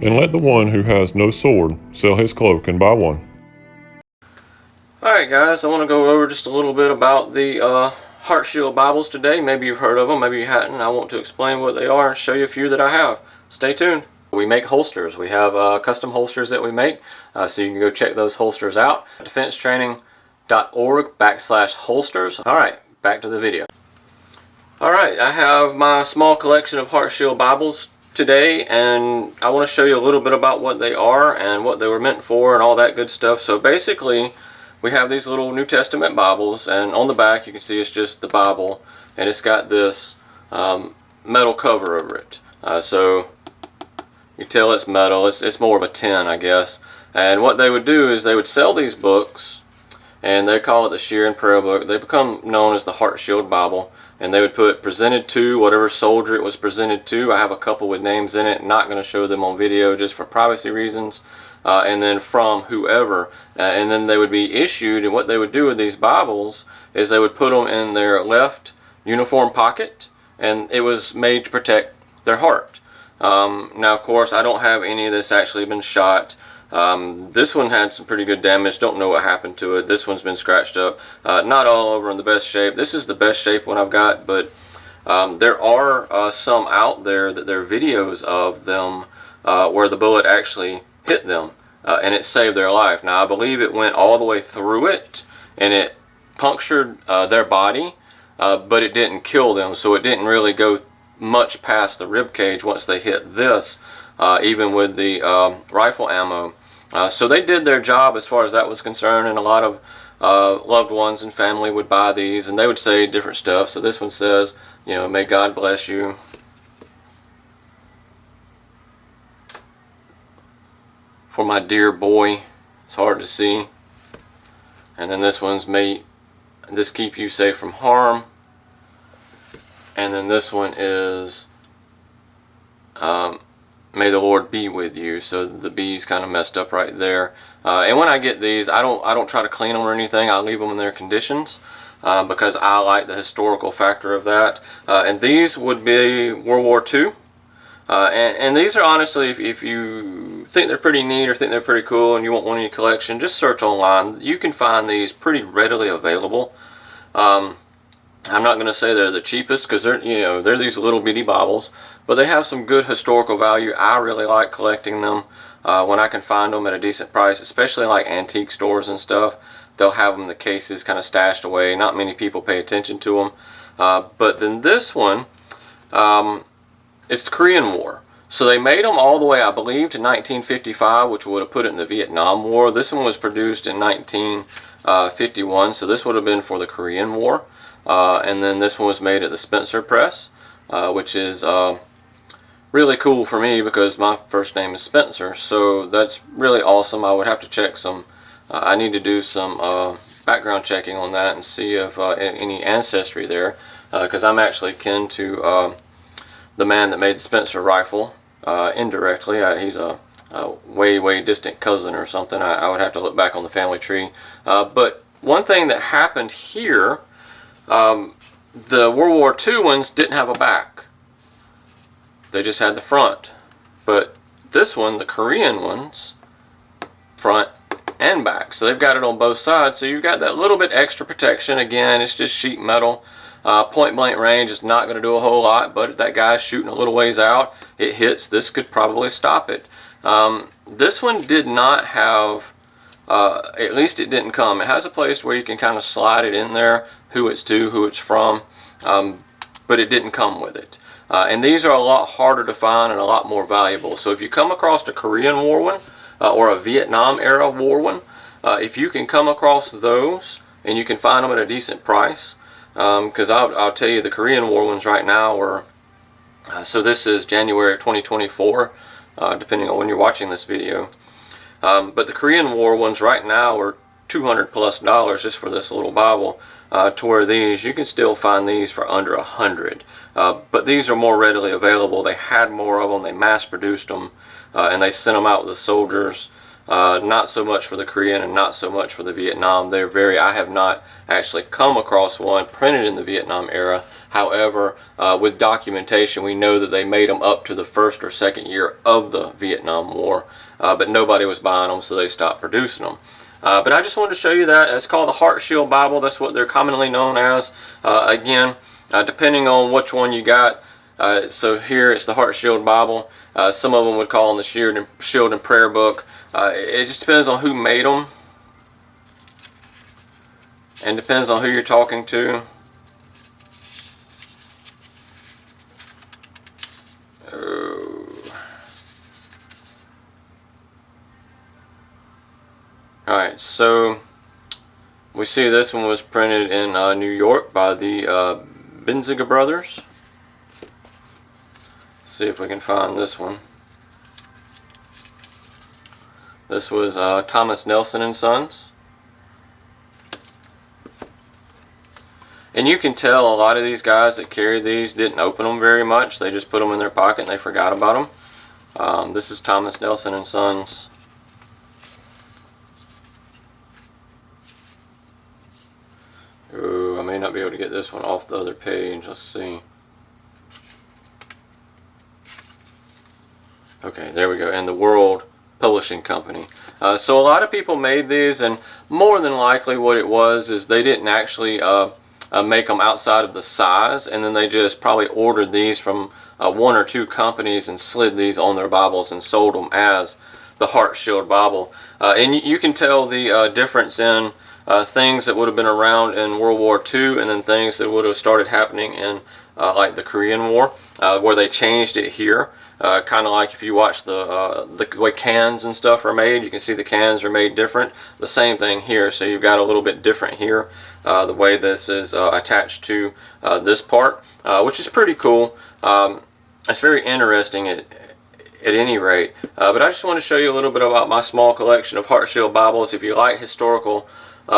and let the one who has no sword sell his cloak and buy one. Alright guys, I want to go over just a little bit about the Heart Shield Bibles today. Maybe you've heard of them, maybe you hadn't. I want to explain what they are and show you a few that I have. Stay tuned. We make holsters. We have custom holsters that we make, so you can go check those holsters out. defensetraining.org/holsters. Alright, back to the video. Alright, I have my small collection of Heart Shield Bibles today, and I want to show you a little bit about what they are and what they were meant for and all that good stuff. So basically, we have these little New Testament Bibles, and on the back you can see it's just the Bible, and it's got this metal cover over it. So you tell it's metal, it's more of a tin, I guess. And what they would do is they would sell these books, and they call it the Shear and Prayer book. They become known as the Heart Shield Bible, and they would put presented to whatever soldier it was presented to. I have a couple with names in it, not going to show them on video just for privacy reasons. And then from whoever, and then they would be issued, and what they would do with these Bibles is they would put them in their left uniform pocket, and it was made to protect their heart. Now of course I don't have any of this actually been shot. This one had some pretty good damage, don't know what happened to it. This one's been scratched up, not all over in the best shape. This is the best shape one I've got, but there are some out there that there are videos of them where the bullet actually hit them and it saved their life. Now I believe it went all the way through it and it punctured their body, but it didn't kill them, so it didn't really go much past the rib cage once they hit this, even with the rifle ammo. So they did their job as far as that was concerned, and a lot of loved ones and family would buy these, and they would say different stuff. So this one says, you know, may God bless you. For my dear boy. It's hard to see. And then this one's, may this keep you safe from harm. And then this one is may the Lord be with you. So the B's kind of messed up right there. And when I get these, I don't try to clean them or anything. I leave them in their conditions because I like the historical factor of that. And these would be World War II. And these are honestly, if you think they're pretty neat or think they're pretty cool and you want one in your collection, just search online. You can find these pretty readily available. I'm not going to say they're the cheapest because they're these little bitty Bibles, but they have some good historical value. I really like collecting them when I can find them at a decent price, especially like antique stores and stuff. They'll have them, the cases kind of stashed away. Not many people pay attention to them. But then this one, it's the Korean War. So they made them all the way, I believe, to 1955, which would have put it in the Vietnam War. This one was produced in 1951, so this would have been for the Korean War. And then this one was made at the Spencer Press, which is really cool for me because my first name is Spencer. So that's really awesome. I would have to check some, I need to do some background checking on that and see if any ancestry there, because I'm actually kin to the man that made the Spencer rifle indirectly. He's a way distant cousin or something. I would have to look back on the family tree. But one thing that happened here, the World War II ones didn't have a back. They just had the front. But this one, the Korean ones, front and back. So they've got it on both sides. So you've got that little bit extra protection. Again, it's just sheet metal. Point blank range is not going to do a whole lot, but if that guy's shooting a little ways out, it hits, this could probably stop it. This one did not have, at least it didn't come. It has a place where you can kind of slide it in there, who it's to, who it's from, but it didn't come with it. And these are a lot harder to find and a lot more valuable. So if you come across a Korean War one, or a Vietnam era war one, if you can come across those and you can find them at a decent price, because I'll tell you, the Korean War ones right now are, so this is January 2024, depending on when you're watching this video, but the Korean War ones right now are $200+ just for this little Bible, to where these, you can still find these for under $100, but these are more readily available. They had more of them, they mass produced them, and they sent them out with the soldiers. Not so much for the Korean and not so much for the Vietnam. They're very, I have not actually come across one printed in the Vietnam era. However, with documentation, we know that they made them up to the first or second year of the Vietnam War, but nobody was buying them, so they stopped producing them. But I just wanted to show you that. It's called the Heart Shield Bible. That's what they're commonly known as. Again, depending on which one you got. So here it's the Heart Shield Bible. Some of them would call them the Shield and Prayer Book. It just depends on who made them, and depends on who you're talking to. Alright, so we see this one was printed in New York by the Benziga brothers. Let's see if we can find this one. This was Thomas Nelson and Sons. And you can tell a lot of these guys that carried these didn't open them very much. They just put them in their pocket and they forgot about them. This is Thomas Nelson and Sons. Ooh, I may not be able to get this one off the other page. Let's see. Okay, there we go. And the World Publishing Company. So a lot of people made these, and more than likely what it was is they didn't actually make them outside of the size, and then they just probably ordered these from one or two companies and slid these on their Bibles and sold them as the Heart Shield Bible. And you can tell the difference in things that would have been around in World War II and then things that would have started happening in like the Korean War, where they changed it here. Kind of like if you watch the way cans and stuff are made, you can see the cans are made different. The same thing here, so you've got a little bit different here, the way this is attached to this part, which is pretty cool. It's very interesting at any rate. But I just want to show you a little bit about my small collection of Heart Shield Bibles. If you like historical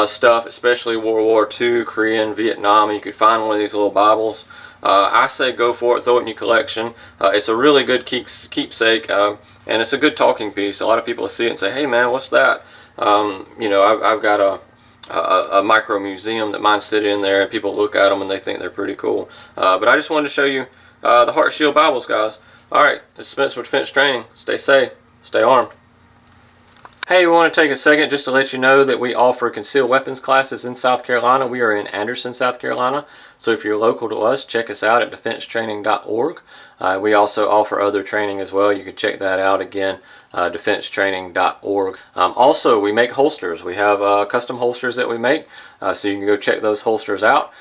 stuff, especially World War II, Korean, Vietnam, and you could find one of these little Bibles, I say go for it, throw it in your collection. It's a really good keepsake, and it's a good talking piece. A lot of people see it and say, hey man, what's that? You know, I've got a micro museum that mine sit in there, and people look at them and they think they're pretty cool. But I just wanted to show you the Heart Shield Bibles, guys. Alright, this is Spencer with Defense Training. Stay safe, stay armed. Hey, we want to take a second just to let you know that we offer concealed weapons classes in South Carolina. We are in Anderson, South Carolina. So if you're local to us, check us out at defensetraining.org. We also offer other training as well. You can check that out again, defensetraining.org. Also, we make holsters. We have custom holsters that we make, so you can go check those holsters out.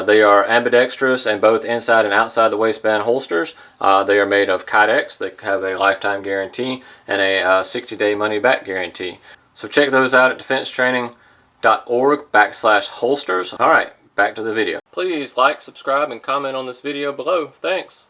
They are ambidextrous and both inside and outside the waistband holsters. They are made of Kydex. They have a lifetime guarantee and a 60-day money-back guarantee. So check those out at defensetraining.org/holsters. All right, back to the video. Please like, subscribe, and comment on this video below. Thanks.